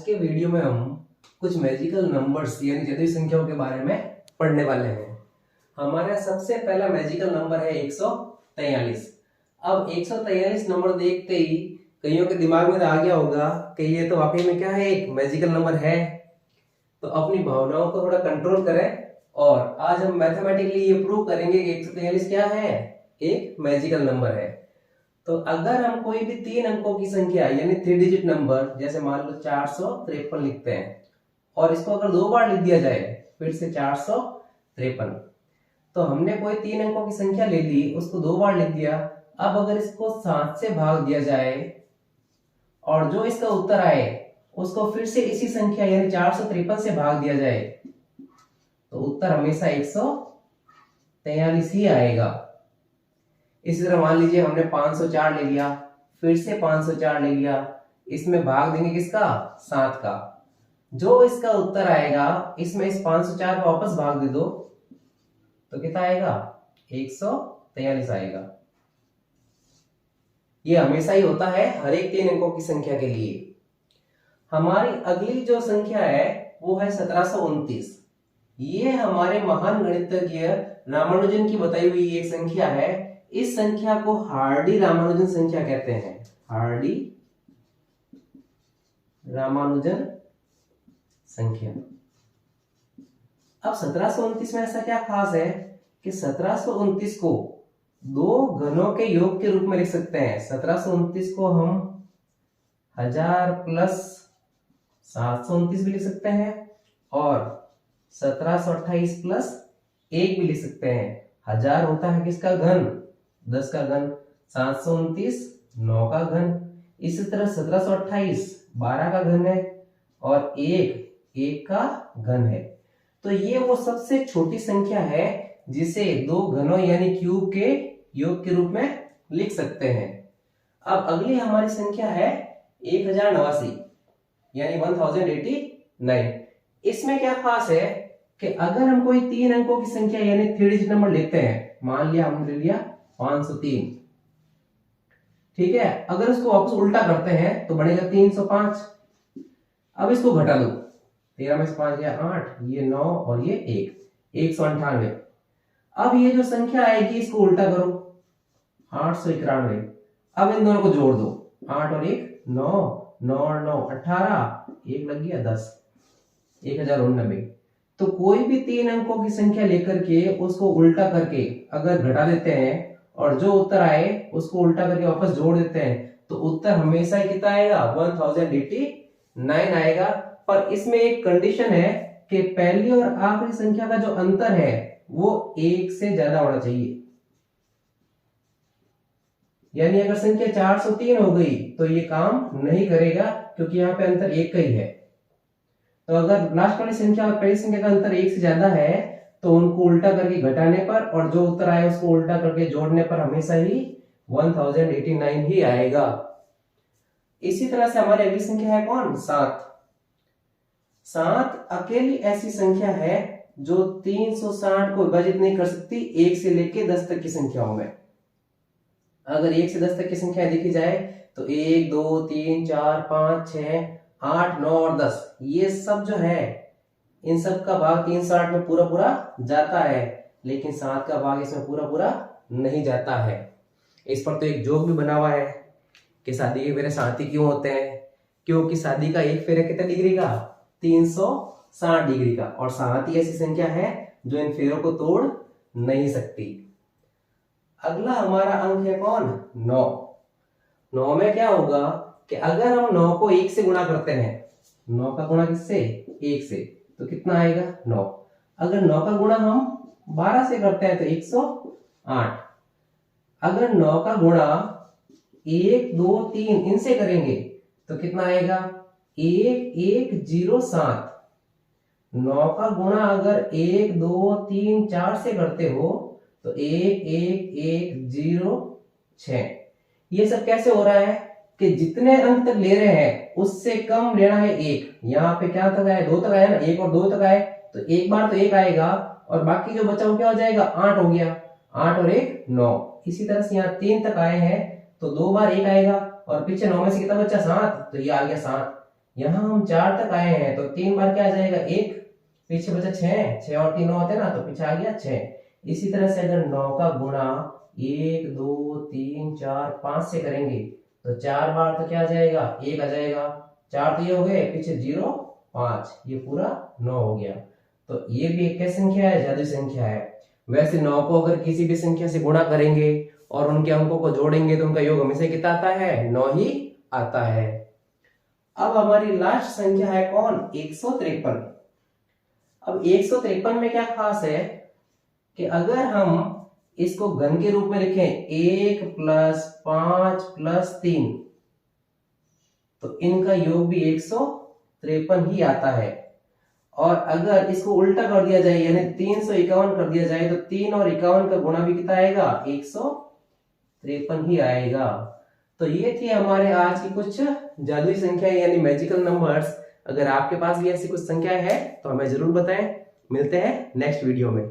के वीडियो में हम कुछ मैजिकल नंबर्स यानी जादुई संख्याओं के बारे में पढ़ने वाले हैं। हमारा सबसे पहला मैजिकल नंबर है 143। अब 143 नंबर देखते ही कईयों के दिमाग में आ गया होगा कि ये तो वाकई में क्या है, एक मैजिकल नंबर है। तो अपनी भावनाओं को थोड़ा कंट्रोल करें और आज हम मैथमेटिकली ये प्रूव करेंगे कि 143 क्या है, एक मैजिकल नंबर है। तो अगर हम कोई भी 3 अंकों की संख्या यानी 3 डिजिट नंबर, जैसे मान लो 453 लिखते हैं और इसको अगर 2 बार लिख दिया जाए फिर से 453, तो हमने कोई 3 अंकों की संख्या ले ली, उसको 2 बार लिख दिया। अब अगर इसको 7 से भाग दिया जाए और जो इसका उत्तर आए उसको फिर से इसी संख्या यानी 453 से भाग दिया जाए तो उत्तर हमेशा 143 ही आएगा। इसी तरह मान लीजिए हमने 504 ले लिया, फिर से 504 ले लिया, इसमें भाग देंगे किसका, 7 का। जो इसका उत्तर आएगा इसमें इस 504 को वापस भाग दे दो तो कितना आएगा, 143 आएगा। ये हमेशा ही होता है हर एक 3 अंकों की संख्या के लिए। हमारी अगली जो संख्या है वो है 1729। ये हमारे महान गणितज्ञ रामानुजन की बताई हुई एक संख्या है। इस संख्या को हार्डी रामानुजन संख्या कहते हैं, हार्डी रामानुजन संख्या। अब 1729 में ऐसा क्या खास है कि 1729 को 2 घनों के योग के रूप में लिख सकते हैं। 1729 को हम 1000 प्लस 729 भी लिख सकते हैं और 1728 प्लस 1 भी लिख सकते हैं। 1000 होता है किसका घन, 10 का घन, 729 9 का घन, इसी तरह 1728 12 का घन है और 1 का घन है। तो ये वो सबसे छोटी संख्या है जिसे 2 घनों यानी क्यूब के योग के रूप में लिख सकते हैं। अब अगली हमारी संख्या है 1089 यानी 1089। इसमें क्या खास है कि अगर हम कोई 3 अंकों की संख्या यानी 3 डिजिट नंबर लेते हैं, मान लिया हमने ले लिया 503, ठीक है। अगर इसको वापस उल्टा करते हैं तो बनेगा 305। अब इसको घटा दो, 13 में से 5 गया 8, ये 9 और ये 1, 198। अब ये जो संख्या आएगी इसको उल्टा करो, 891। अब इन दोनों को जोड़ दो, 8 और 1 9, 9 और 9 18, 1 लग गया 10, 1089। तो कोई भी 3 अंकों की संख्या लेकर के उसको उल्टा करके अगर घटा देते हैं और जो उत्तर आए उसको उल्टा करके वापस जोड़ देते हैं तो उत्तर हमेशा ही कितना आएगा, 1089 आएगा। पर इसमें एक कंडीशन है कि पहली और आखिरी संख्या का जो अंतर है वो 1 से ज्यादा होना चाहिए। यानी अगर संख्या 403 हो गई तो ये काम नहीं करेगा क्योंकि यहाँ पे अंतर 1 का ही है। तो अगर लास्ट वाली संख्या और पहली संख्या का अंतर 1 से ज्यादा है तो उनको उल्टा करके घटाने पर और जो उत्तर आए उसको उल्टा करके जोड़ने पर हमेशा ही 1089 ही आएगा। इसी तरह से हमारी अगली संख्या है कौन, 7। 7 अकेली ऐसी संख्या है जो 360 को विभाजित नहीं कर सकती 1 से लेके 10 तक की संख्याओं में। अगर 1 से 10 तक की संख्या देखी जाए तो 1 2 3 4 5 6 8 9 और 10, ये सब जो है इन सब का भाग 360 में पूरा पूरा जाता है, लेकिन 7 का भाग इसमें पूरा पूरा नहीं जाता है। इस पर तो एक जोक भी बना हुआ है कि शादी के फेरे 7 ही क्यों होते हैं, क्योंकि शादी का एक फेरा कितना डिग्री का, 360 डिग्री का, और 7 ही ऐसी संख्या है जो इन फेरों को तोड़ नहीं सकती। अगला हमारा अंक है कौन, 9। 9 में क्या होगा कि अगर हम 9 को 1 से गुणा करते हैं, 9 का गुणा किससे, 1 से, तो कितना आएगा 9। अगर 9 का गुणा हम 12 से करते हैं तो 108। अगर 9 का गुणा 1 2 3 इनसे करेंगे तो कितना आएगा, 1107। 9 का गुणा अगर 1 2 3 4 से करते हो तो 1106। ये सब कैसे हो रहा है कि जितने अंक तक ले रहे हैं उससे कम लेना है 1। यहाँ पे क्या तक आया, 2 तक आया ना, 1 और 2 तक आए तो एक बार तो 1 आएगा और बाकी जो बचा वो क्या हो जाएगा, 8 हो गया, 8 और 1 9। इसी तरह से यहाँ 3 तक आए हैं तो 2 बार 1 आएगा और पीछे 9 में से कितना बचा, 7, तो ये आ गया 7। यहाँ हम 4 तक आए हैं तो 3 बार क्या आ जाएगा 1, पीछे बचा 6, 6 और 3 9 होते हैं ना, तो पीछे आ गया 6। इसी तरह से अगर 9 का गुणा 1 2 3 4 5 से करेंगे तो 4 बार तो क्या आ जाएगा 1 आ जाएगा, 4 तो ये हो गए, पीछे 0 5, ये पूरा 9 हो गया। तो ये भी एक क्या संख्या है, जादुई संख्या है। वैसे 9 को अगर किसी भी संख्या से गुणा करेंगे और उनके अंकों को जोड़ेंगे तो उनका योग हमेशा कितना आता है, 9 ही आता है। अब हमारी लास्ट संख्या है कौन, 153। अब 153 में क्या खास है कि अगर हम इसको घन के रूप में लिखें 1 + 5 + 3 तो इनका योग भी 153 ही आता है। और अगर इसको उल्टा कर दिया जाए यानी 351 कर दिया जाए तो 3 और 51 का गुणा भी कितना आएगा, 153 ही आएगा। तो ये थी हमारे आज की कुछ जादुई संख्या यानी मैजिकल नंबर्स। अगर आपके पास भी ऐसी कुछ संख्या है तो हमें जरूर बताएं। मिलते हैं नेक्स्ट वीडियो में।